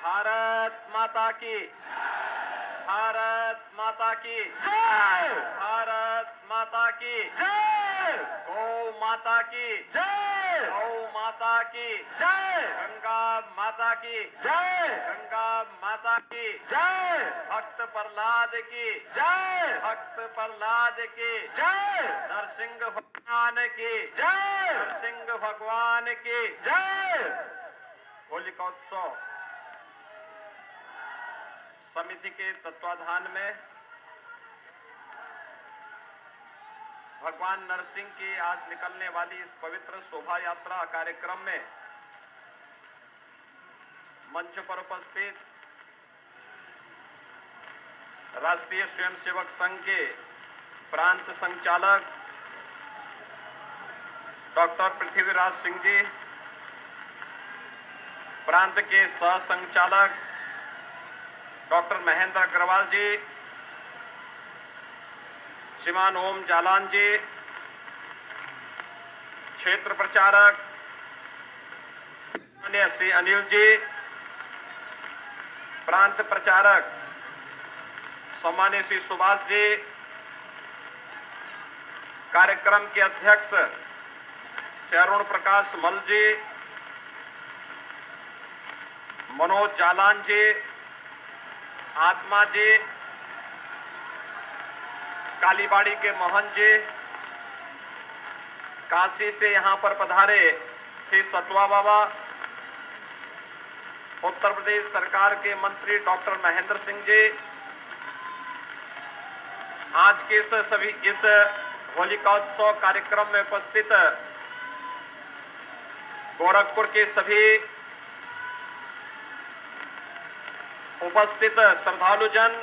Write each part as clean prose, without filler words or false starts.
भारत माता की, भारत माता की जय, भारत माता की जय, गौ माता की जय, गौ माता की जय, गंगा माता की जय, गंगा माता की जय, भक्त प्रहलाद की जय, भक्त प्रहलाद की जय, नरसिंह भगवान की जय, नरसिंह भगवान की जय। होलिकोत्सव समिति के तत्वाधान में भगवान नरसिंह की आज निकलने वाली इस पवित्र शोभा यात्रा कार्यक्रम में मंच पर उपस्थित राष्ट्रीय स्वयंसेवक संघ के प्रांत संचालक डॉक्टर पृथ्वीराज सिंह जी, प्रांत के सह संचालक डॉक्टर महेंद्र अग्रवाल जी, श्रीमान ओम जालान जी, क्षेत्र प्रचारक श्री अनिल जी, प्रांत प्रचारक सम्मानीय श्री सुभाष जी, कार्यक्रम के अध्यक्ष श्री अरुण प्रकाश मल जी, मनोज जालान जी, आत्मा जी, कालीबाड़ी के मोहन जी, काशी से यहां पर पधारे श्री सतवा बाबा, उत्तर प्रदेश सरकार के मंत्री डॉक्टर महेंद्र सिंह जी, आज के इस होलिकोत्सव कार्यक्रम में उपस्थित गोरखपुर के सभी उपस्थित श्रद्धालुजन,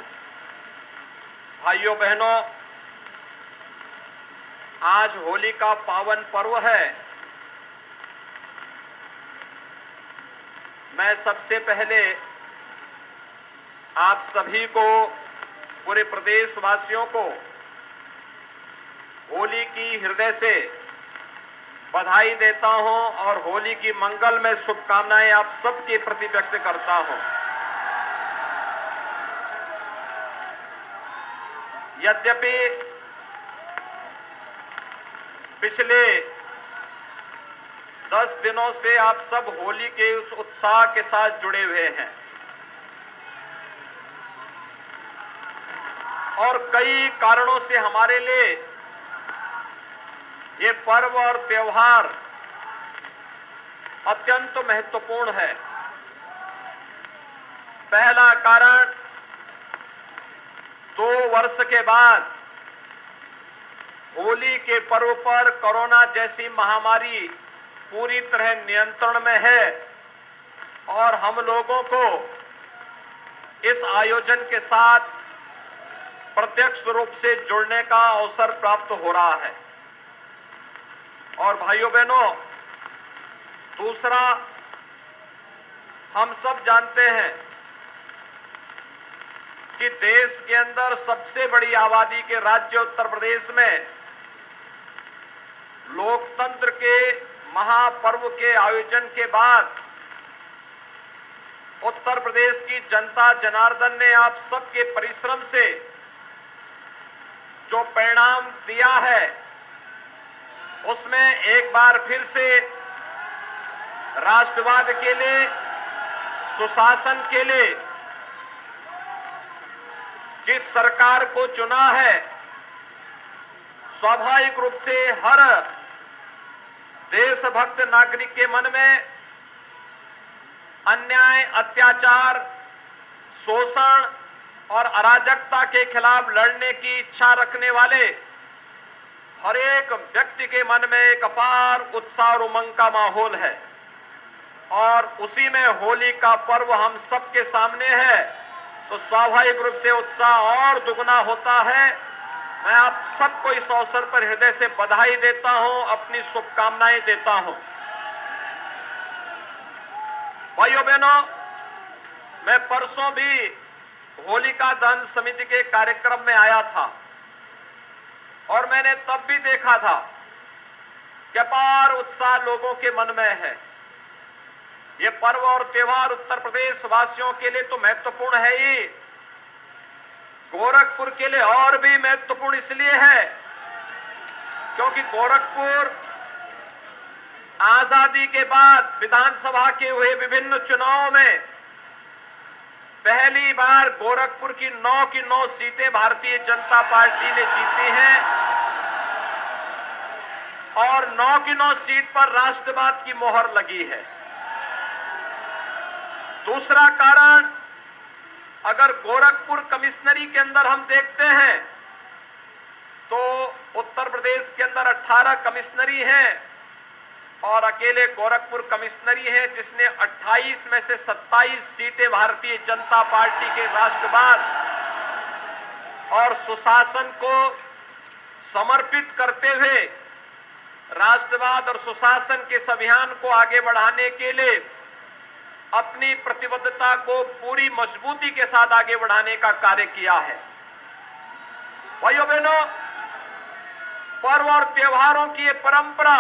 भाइयों बहनों, आज होली का पावन पर्व है। मैं सबसे पहले आप सभी को, पूरे प्रदेशवासियों को होली की हृदय से बधाई देता हूं और होली की मंगलमय शुभकामनाएं आप सबके प्रति व्यक्त करता हूं। यद्यपि पिछले 10 दिनों से आप सब होली के उस उत्साह के साथ जुड़े हुए हैं और कई कारणों से हमारे लिए ये पर्व और त्योहार अत्यंत महत्वपूर्ण है। पहला कारण, 2 वर्ष के बाद होली के पर्व पर कोरोना जैसी महामारी पूरी तरह नियंत्रण में है और हम लोगों को इस आयोजन के साथ प्रत्यक्ष रूप से जुड़ने का अवसर प्राप्त हो रहा है। और भाइयों बहनों, दूसरा, हम सब जानते हैं कि देश के अंदर सबसे बड़ी आबादी के राज्य उत्तर प्रदेश में लोकतंत्र के महापर्व के आयोजन के बाद उत्तर प्रदेश की जनता जनार्दन ने आप सबके परिश्रम से जो परिणाम दिया है, उसमें एक बार फिर से राष्ट्रवाद के लिए, सुशासन के लिए जिस सरकार को चुना है, स्वाभाविक रूप से हर देशभक्त नागरिक के मन में अन्याय, अत्याचार, शोषण और अराजकता के खिलाफ लड़ने की इच्छा रखने वाले हर एक व्यक्ति के मन में एक अपार उत्साह और उमंग का माहौल है और उसी में होली का पर्व हम सबके सामने है, तो स्वाभाविक रूप से उत्साह और दुगना होता है। मैं आप सबको इस अवसर पर हृदय से बधाई देता हूं, अपनी शुभकामनाएं देता हूं। भाइयों बहनों, मैं परसों भी होलिका दहन समिति के कार्यक्रम में आया था और मैंने तब भी देखा था कि अपार उत्साह लोगों के मन में है। ये पर्व और त्योहार उत्तर प्रदेश वासियों के लिए तो महत्वपूर्ण है ही, गोरखपुर के लिए और भी महत्वपूर्ण इसलिए है क्योंकि गोरखपुर आजादी के बाद विधानसभा के हुए विभिन्न चुनावों में पहली बार गोरखपुर की 9 सीटें भारतीय जनता पार्टी ने जीती हैं और 9 सीट पर राष्ट्रवाद की मोहर लगी है। दूसरा कारण, अगर गोरखपुर कमिश्नरी के अंदर हम देखते हैं तो उत्तर प्रदेश के अंदर 18 कमिश्नरी हैं और अकेले गोरखपुर कमिश्नरी है जिसने 28 में से 27 सीटें भारतीय जनता पार्टी के राष्ट्रवाद और सुशासन को समर्पित करते हुए राष्ट्रवाद और सुशासन के इस अभियान को आगे बढ़ाने के लिए अपनी प्रतिबद्धता को पूरी मजबूती के साथ आगे बढ़ाने का कार्य किया है। भाइयों बहनों, पर्व और त्योहारों की ये परंपरा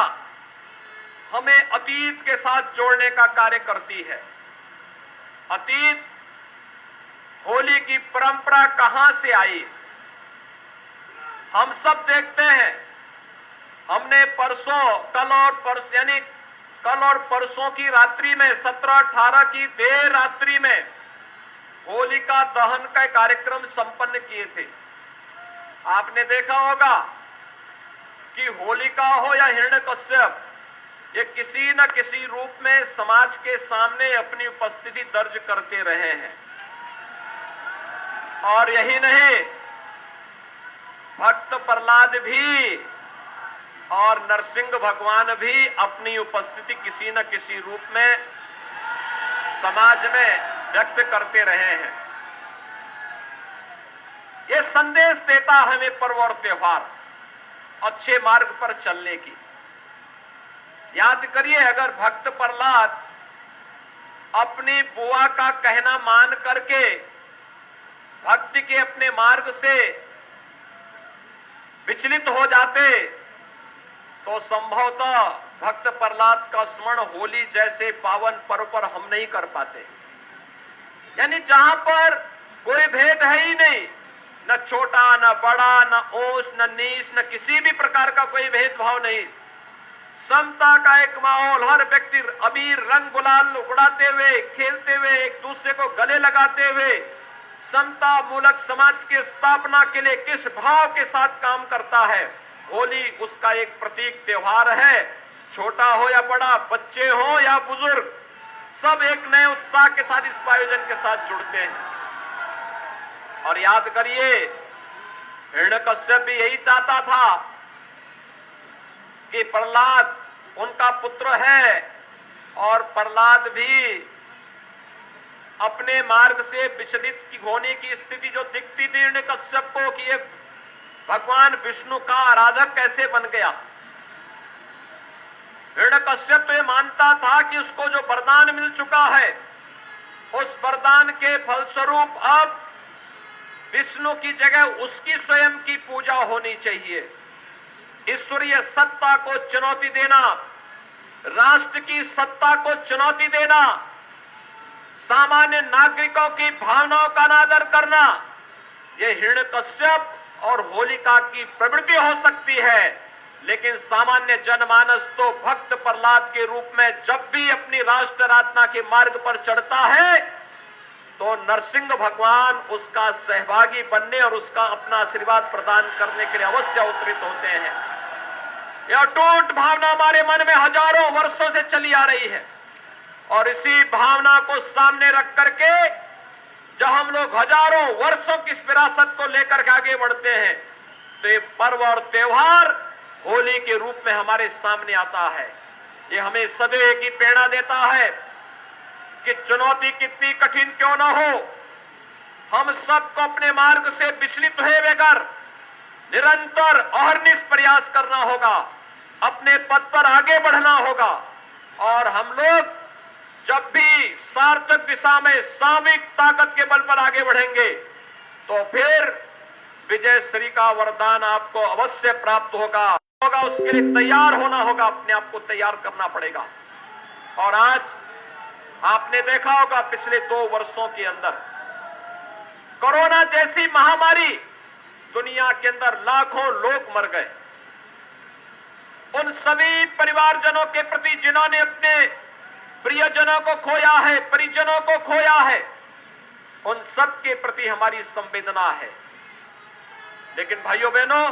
हमें अतीत के साथ जोड़ने का कार्य करती है। अतीत, होली की परंपरा कहां से आई? हम सब देखते हैं। हमने कल और परसों की रात्रि में 17-18 की देर रात्रि में होलिका दहन का कार्यक्रम संपन्न किए थे। आपने देखा होगा कि होलिका हो या हिरण्यकश्यप, ये किसी न किसी रूप में समाज के सामने अपनी उपस्थिति दर्ज करते रहे हैं। और यही नहीं, भक्त प्रहलाद भी और नरसिंह भगवान भी अपनी उपस्थिति किसी न किसी रूप में समाज में व्यक्त करते रहे हैं। ये संदेश देता हमें पर्व और त्योहार अच्छे मार्ग पर चलने की। याद करिए, अगर भक्त प्रहलाद अपनी बुआ का कहना मान करके भक्ति के अपने मार्ग से विचलित हो जाते तो संभवतः भक्त प्रहलाद का स्मरण होली जैसे पावन पर्व पर हम नहीं कर पाते। यानी जहां पर कोई भेद है ही नहीं, न छोटा न बड़ा, न ऊंच न नीच, न किसी भी प्रकार का कोई भेदभाव नहीं, समता का एक माहौल, हर व्यक्ति अबीर रंग गुलाल उड़ाते हुए, खेलते हुए, एक दूसरे को गले लगाते हुए समता मूलक समाज की स्थापना के लिए किस भाव के साथ काम करता है। होली उसका एक प्रतीक त्योहार है। छोटा हो या बड़ा, बच्चे हो या बुजुर्ग, सब एक नए उत्साह के साथ इस आयोजन के साथ जुड़ते हैं। और याद करिए, हिरण्यकश्यप भी यही चाहता था कि प्रहलाद उनका पुत्र है और प्रहलाद भी अपने मार्ग से विचलित होने की स्थिति जो दिखती थी हिरण्यकश्यप को कि ये भगवान विष्णु का आराधक कैसे बन गया। हिरण्यकश्यप तो ये मानता था कि उसको जो वरदान मिल चुका है, उस वरदान के फलस्वरूप अब विष्णु की जगह उसकी स्वयं की पूजा होनी चाहिए। ईश्वरीय सत्ता को चुनौती देना, राष्ट्र की सत्ता को चुनौती देना, सामान्य नागरिकों की भावनाओं का अनादर करना, यह हिरण्यकश्यप और होलिका की प्रवृत्ति हो सकती है। लेकिन सामान्य जनमानस तो भक्त प्रहलाद के रूप में जब भी अपनी राष्ट्र आराधना के मार्ग पर चढ़ता है तो नरसिंह भगवान उसका सहभागी बनने और उसका अपना आशीर्वाद प्रदान करने के लिए अवश्य अवतरित होते हैं। यह अटूट भावना हमारे मन में हजारों वर्षों से चली आ रही है और इसी भावना को सामने रख करके जब हम लोग हजारों वर्षों की इस विरासत को लेकर के आगे बढ़ते हैं तो ये पर्व और त्योहार होली के रूप में हमारे सामने आता है। ये हमें सदैव की प्रेरणा देता है कि चुनौती कितनी कठिन क्यों न हो, हम सबको अपने मार्ग से विचलित हुए बगैर निरंतर अहर्निश प्रयास करना होगा, अपने पद पर आगे बढ़ना होगा। और हम लोग जब भी सार्थक दिशा में सामूहिक ताकत के बल पर आगे बढ़ेंगे तो फिर विजय श्री का वरदान आपको अवश्य प्राप्त होगा। उसके लिए तैयार होना होगा, अपने आप को तैयार करना पड़ेगा। और आज आपने देखा होगा पिछले 2 वर्षों के अंदर कोरोना जैसी महामारी दुनिया के अंदर लाखों लोग मर गए। उन सभी परिवारजनों के प्रति जिन्होंने अपने प्रियजनों को खोया है, परिजनों को खोया है, उन सब के प्रति हमारी संवेदना है। लेकिन भाइयों बहनों,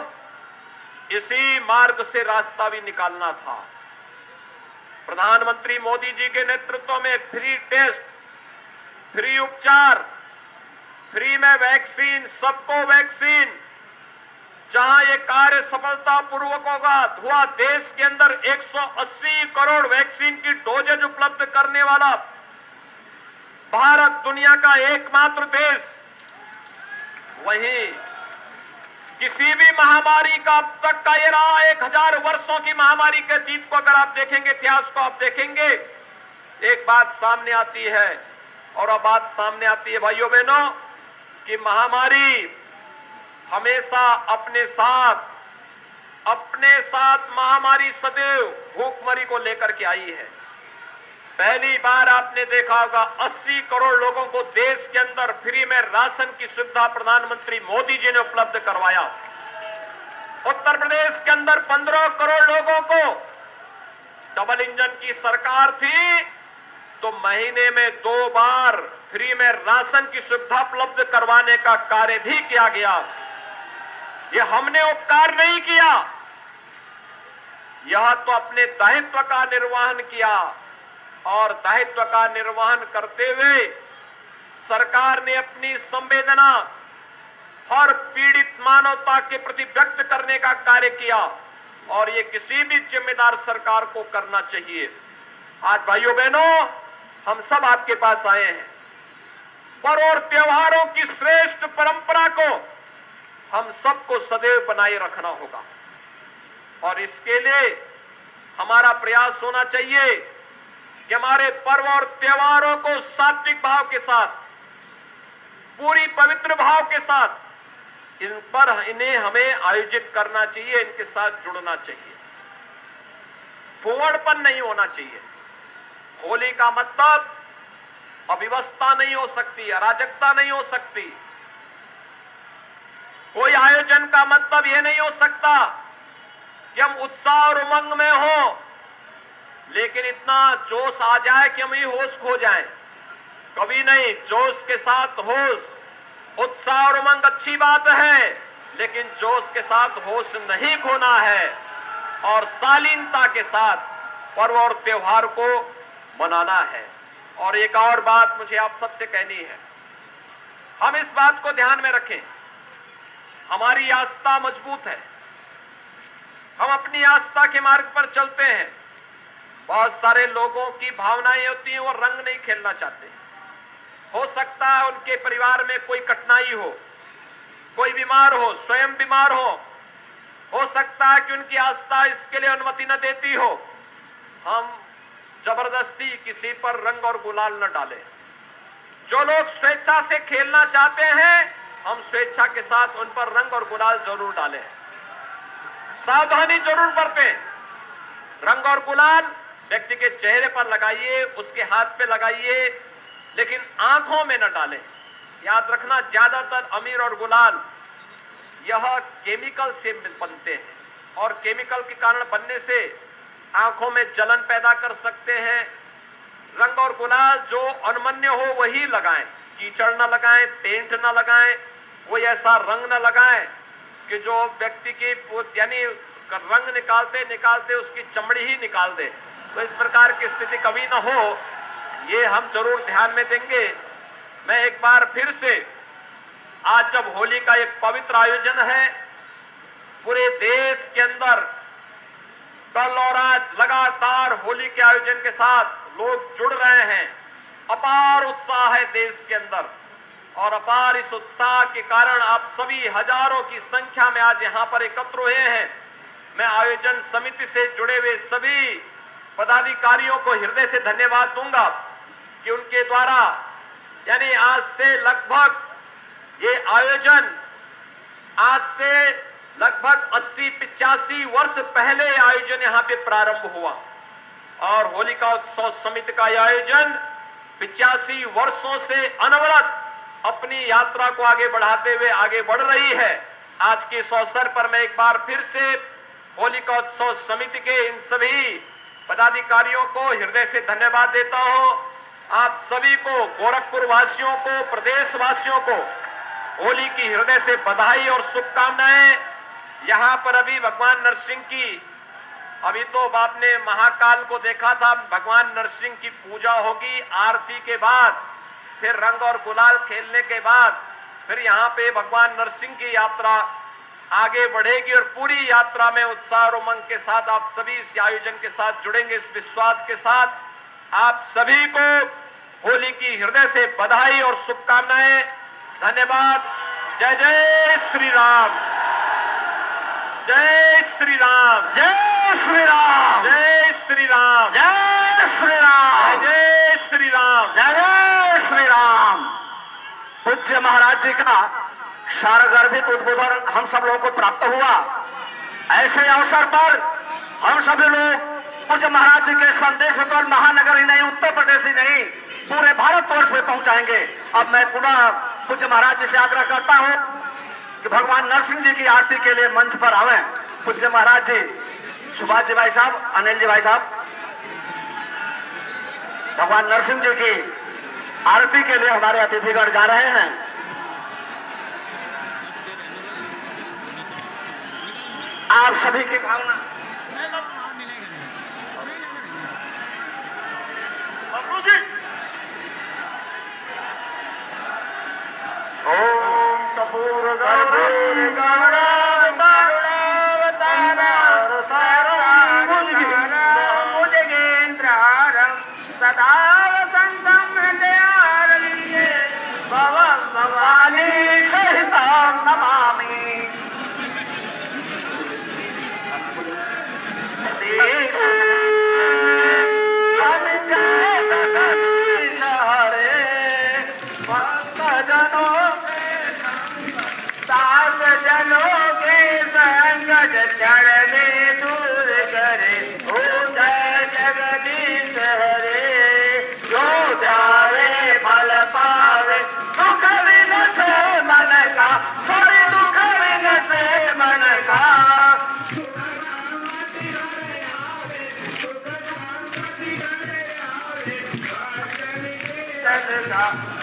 इसी मार्ग से रास्ता भी निकालना था। प्रधानमंत्री मोदी जी के नेतृत्व में फ्री टेस्ट, फ्री उपचार, फ्री में वैक्सीन, सबको वैक्सीन, जहां ये कार्य सफलतापूर्वक हुआ, देश के अंदर 180 करोड़ वैक्सीन की डोजेज उपलब्ध करने वाला भारत दुनिया का एकमात्र देश। वहीं किसी भी महामारी का अब तक का ये रहा 1000 वर्षों की महामारी के अतीत को अगर आप देखेंगे, इतिहास को आप देखेंगे, एक बात सामने आती है। और अब बात सामने आती है भाइयों बहनों कि महामारी हमेशा अपने साथ महामारी सदैव भूखमरी को लेकर के आई है। पहली बार आपने देखा होगा 80 करोड़ लोगों को देश के अंदर फ्री में राशन की सुविधा प्रधानमंत्री मोदी जी ने उपलब्ध करवाया। उत्तर प्रदेश के अंदर 15 करोड़ लोगों को डबल इंजन की सरकार थी तो महीने में 2 बार फ्री में राशन की सुविधा उपलब्ध करवाने का कार्य भी किया गया। यह हमने उपकार नहीं किया, यह तो अपने दायित्व का निर्वहन किया। और दायित्व का निर्वहन करते हुए सरकार ने अपनी संवेदना हर पीड़ित मानवता के प्रति व्यक्त करने का कार्य किया और ये किसी भी जिम्मेदार सरकार को करना चाहिए। आज भाइयों बहनों, हम सब आपके पास आए हैं। पर्व और त्योहारों की श्रेष्ठ परंपरा को हम सबको सदैव बनाए रखना होगा और इसके लिए हमारा प्रयास होना चाहिए कि हमारे पर्व और त्योहारों को सात्विक भाव के साथ, पूरी पवित्र भाव के साथ इन्हें हमें आयोजित करना चाहिए, इनके साथ जुड़ना चाहिए। फूहड़पन नहीं होना चाहिए। होली का मतलब अव्यवस्था नहीं हो सकती, अराजकता नहीं हो सकती। कोई आयोजन का मतलब यह नहीं हो सकता कि हम उत्साह और उमंग में हो लेकिन इतना जोश आ जाए कि हम ही होश खो जाएं। कभी नहीं, जोश के साथ होश, उत्साह और उमंग अच्छी बात है लेकिन जोश के साथ होश नहीं खोना है और शालीनता के साथ पर्व और त्योहार को मनाना है। और एक और बात मुझे आप सबसे कहनी है, हम इस बात को ध्यान में रखें, हमारी आस्था मजबूत है, हम अपनी आस्था के मार्ग पर चलते हैं। बहुत सारे लोगों की भावनाएं होती हैं, वो रंग नहीं खेलना चाहते। हो सकता है उनके परिवार में कोई कठिनाई हो, कोई बीमार हो, स्वयं बीमार हो सकता है कि उनकी आस्था इसके लिए अनुमति न देती हो। हम जबरदस्ती किसी पर रंग और गुलाल न डालें। जो लोग स्वेच्छा से खेलना चाहते हैं, हम स्वेच्छा के साथ उन पर रंग और गुलाल जरूर डालें। सावधानी जरूर बरतें। रंग और गुलाल व्यक्ति के चेहरे पर लगाइए, उसके हाथ पे लगाइए, लेकिन आंखों में न डालें। याद रखना, ज्यादातर अमीर और गुलाल यह केमिकल से बनते हैं और केमिकल के कारण बनने से आंखों में जलन पैदा कर सकते हैं। रंग और गुलाल जो अनमन्य हो वही लगाएं, कीचड़ न लगाएं, पेंट न लगाएं, कोई ऐसा रंग न लगाएं कि जो व्यक्ति की यानी रंग निकालते निकालते उसकी चमड़ी ही निकाल दे। तो इस प्रकार की स्थिति कभी न हो, ये हम जरूर ध्यान में देंगे। मैं एक बार फिर से, आज जब होली का एक पवित्र आयोजन है, पूरे देश के अंदर कल और आज लगातार होली के आयोजन के साथ लोग जुड़ रहे हैं। अपार उत्साह है देश के अंदर और अपार इस उत्साह के कारण आप सभी हजारों की संख्या में आज यहां पर एकत्र हुए हैं। मैं आयोजन समिति से जुड़े हुए सभी पदाधिकारियों को हृदय से धन्यवाद दूंगा कि उनके द्वारा यानी आज से लगभग ये आयोजन आज से लगभग 80-85 वर्ष पहले आयोजन यहां पे प्रारंभ हुआ और होलिका उत्सव समिति का यह आयोजन 85 वर्षों से अनवरत अपनी यात्रा को आगे बढ़ाते हुए आगे बढ़ रही है। आज के इस अवसर पर मैं एक बार फिर से होलिका उत्सव समिति के इन सभी पदाधिकारियों को हृदय से धन्यवाद देता हूं। आप सभी को, गोरखपुर वासियों को, प्रदेश वासियों को होली की हृदय से बधाई और शुभकामनाएं। यहां पर अभी भगवान नरसिंह की, अभी तो आपने महाकाल को देखा था, भगवान नरसिंह की पूजा होगी। आरती के बाद फिर रंग और गुलाल खेलने के बाद फिर यहाँ पे भगवान नरसिंह की यात्रा आगे बढ़ेगी और पूरी यात्रा में उत्साह और उमंग के साथ आप सभी इस आयोजन के साथ जुड़ेंगे। इस विश्वास के साथ आप सभी को होली की हृदय से बधाई और शुभकामनाएं। धन्यवाद। जय जय श्री राम, जय श्री राम, जय श्री राम, जय श्री राम, जय श्री राम, जय श्री राम, जय श्री राम। पूज्य महाराज जी का सारगर्भित उद्बोधन हम सब लोगों को प्राप्त हुआ। ऐसे अवसर पर हम सभी लोग पूज्य महाराज जी के संदेश को केवल महानगर ही नहीं, उत्तर प्रदेश ही नहीं, पूरे भारतवर्ष में पहुंचाएंगे। अब मैं पुनः पूज्य महाराज जी से आग्रह करता हूं कि भगवान नरसिंह जी की आरती के लिए मंच पर आवे। पूज्य महाराज जी, सुभाष जी भाई साहब, अनिल जी भाई साहब, भगवान नरसिंह जी की आरती के लिए हमारे अतिथिगण जा रहे हैं। आप सभी की भावना ओम कपूर गौरी सदा वसंतम भवानी सहितम नमामि। जनों के संकट चढ़ने दूर करे, ओ जय जगदीश हरे। जो ध्यावे फल पावे, दुख विनसे मन का, सभी दुख विनसे मन का।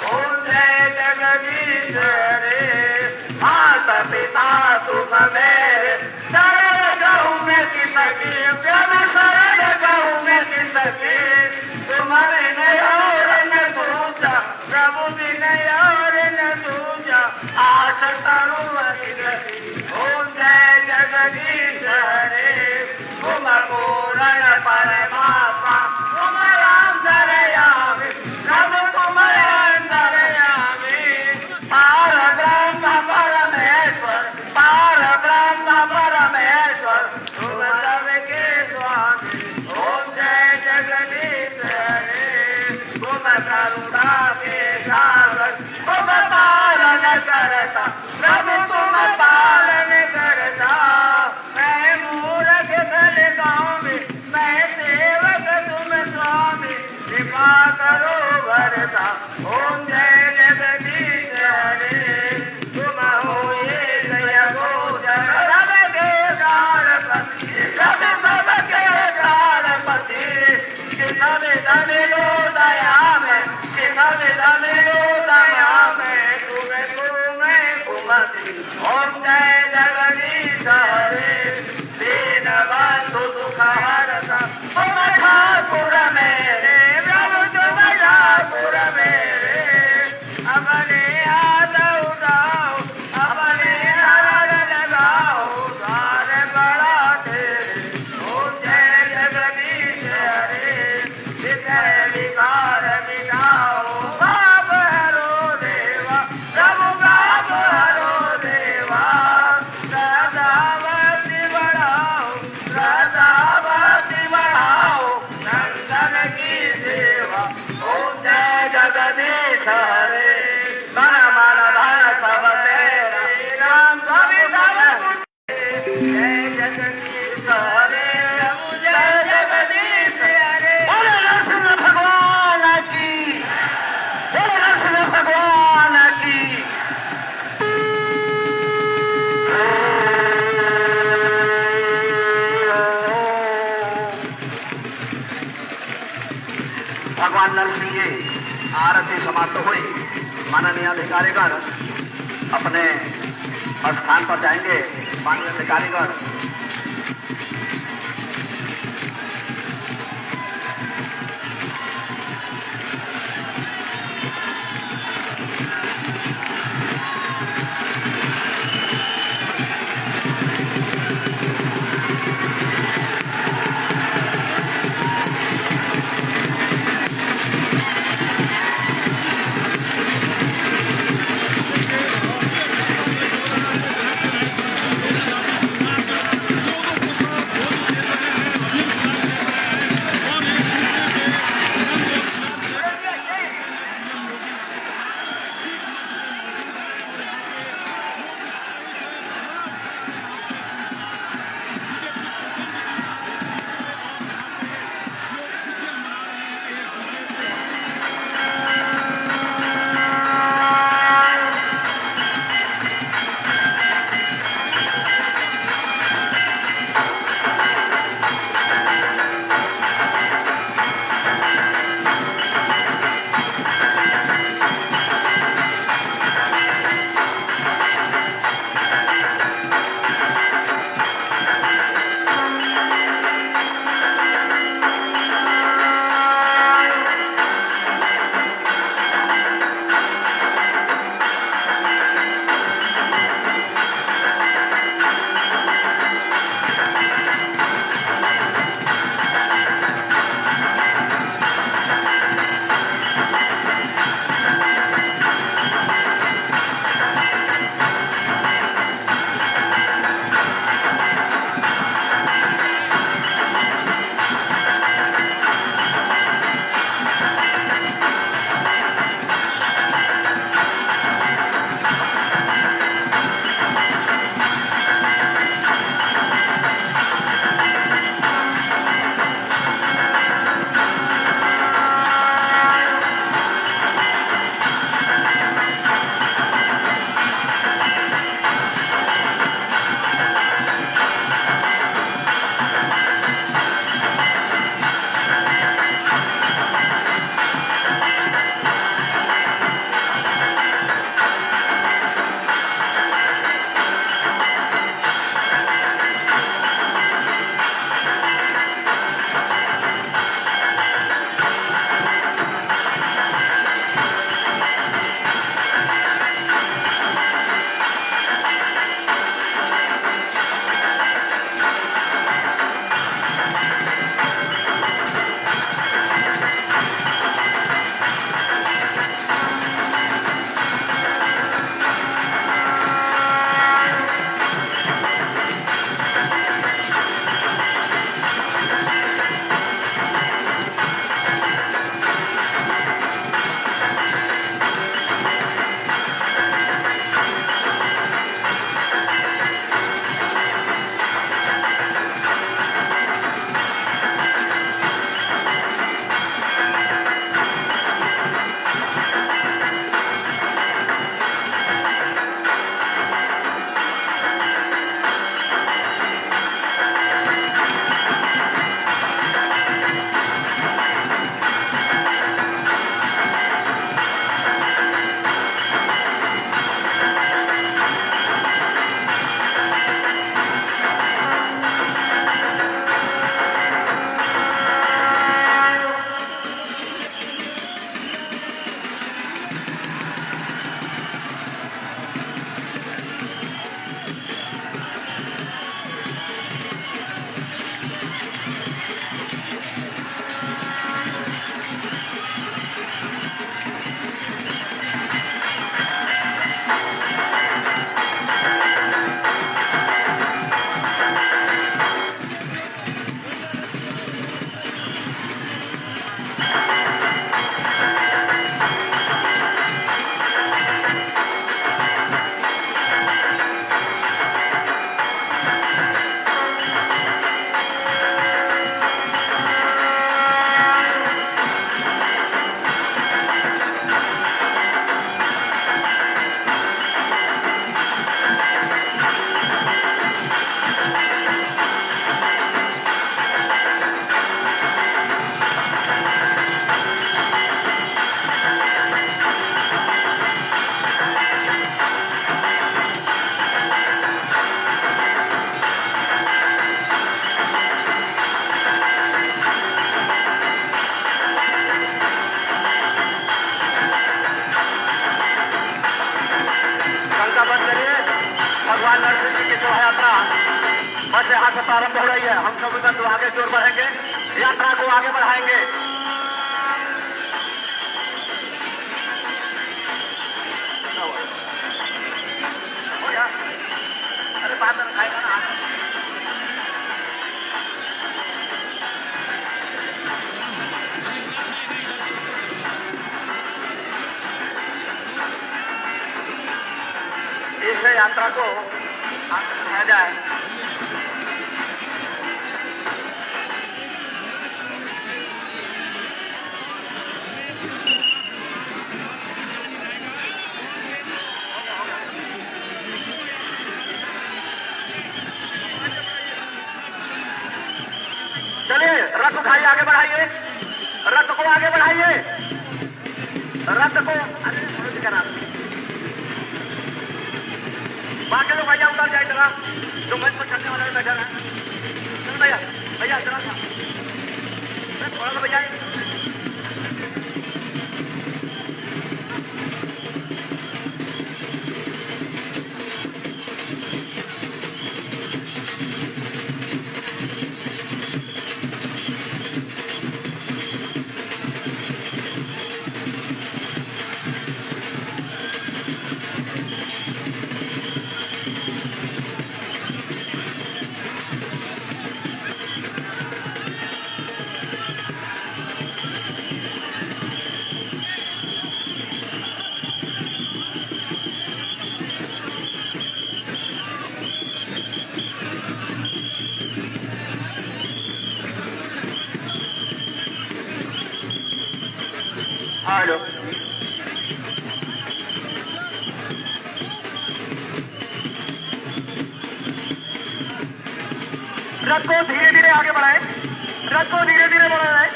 ओ जय जगदीश हरे। माता पिता तुम मेरे, शरण गहूँ में किसकी, जब शरण गहूँ में किसकी। तुम्हारे न और न दूजा, प्रभु बिन और न दूजा, आश तरुण किसकी। ओम जय जगदीश हरे। तुम पूर्ण परमात्मा, तुम अंतर्यामी, प्रभु तुम अंतर्यामी। पार ब्रह्म परमेश्वर, पार ब्रह्म परमेश्वर, तुम सबके स्वामी। ओम जय जगदीश हरे। तुम करुणा के सागर, तुम पालन करता, प्रभु तुम पालन करता। मैं मूर्ख फल गाँव में, मैं सेवक तुम स्वामी, कृपा करो वरदा। ओम जय जगदीश हरे। तुम हो ये दया गोचर, सबके प्राणपति, सबके प्राणपति। सब धन लो दया में, सब धन लो दया में, तुम्हें कुमति। ओम जय जगदीश हरे। दीन बंधु दुख हरता, तुम ठाकुर मेरे, प्रभु तुम ठाकुर मेरे। अपने हाथ उठाओ, अपने हाथ लगाओ, द्वार बड़ा तेरे। ओम जय जगदीश हरे। विषय विकार मिटाओ, पाप हरो देवा, प्रभु पाप हरो देवा। सदावती बढ़ाओ, सदावती बढ़ाओ, नंदन की सेवा। ओम जय जगदीश हरे। मन मन धन सब तेरा, राम स्वामी सब जय जगदीश हरे। जय जगदीश हरे। बोले नरसिंह भगवान की। आरती समाप्त हुई। माननीय अधिकारीगण अपने स्थान पर जाएंगे। माननीय अधिकारीगण प्रारंभ हो रही है। हम सभी बंधु आगे की ओर बढ़ेंगे, यात्रा को आगे बढ़ाएंगे। अरे बाद में खाएगा ना। इस यात्रा को आगे बढ़ाया जाए। चलिए रथ उठाइए, आगे बढ़ाइए, रथ को आगे बढ़ाइए, रथ को। अरे मनोज का नाम बाकी लोग भैया उतर जाए जरा, जो मंच पर चलने वाला बैठा है। चल भैया, भैया जरा सा थोड़ा सा भैया। हेलो, रथ को धीरे धीरे आगे बढ़ाए, रथ को धीरे धीरे बढ़ाए।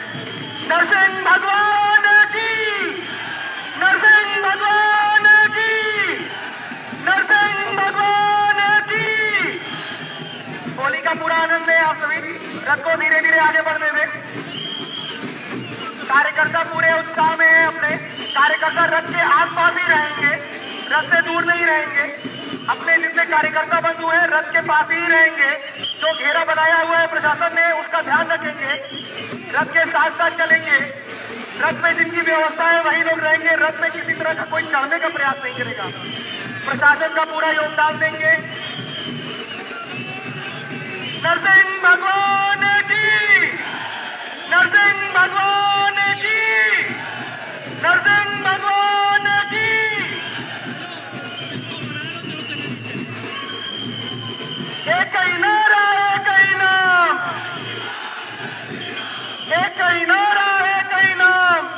नरसिंह भगवान की, नरसिंह भगवान की, नरसिंह भगवान की। होली का पूरा आनंद ले आप सभी। रथ को धीरे धीरे आगे बढ़ने दें। कार्यकर्ता पूरे उत्साह में है अपने। कार्यकर्ता रथ के आसपास ही रहेंगे, रथ से दूर नहीं रहेंगे। अपने जितने कार्यकर्ता बंधु हैं रथ के पास ही रहेंगे। जो घेरा बनाया हुआ है प्रशासन ने उसका ध्यान रखेंगे, रथ के साथ साथ चलेंगे। रथ में जिनकी व्यवस्था है वही लोग रहेंगे। रथ में किसी तरह का कोई चढ़ने का प्रयास नहीं करेगा। प्रशासन का पूरा योगदान देंगे। नरसिंह भगवान की, नरसिंह भगवान की, नरसिंह भगवान की। एक ही नारा, एक ही नाम, एक ही नारा, एक ही नाम।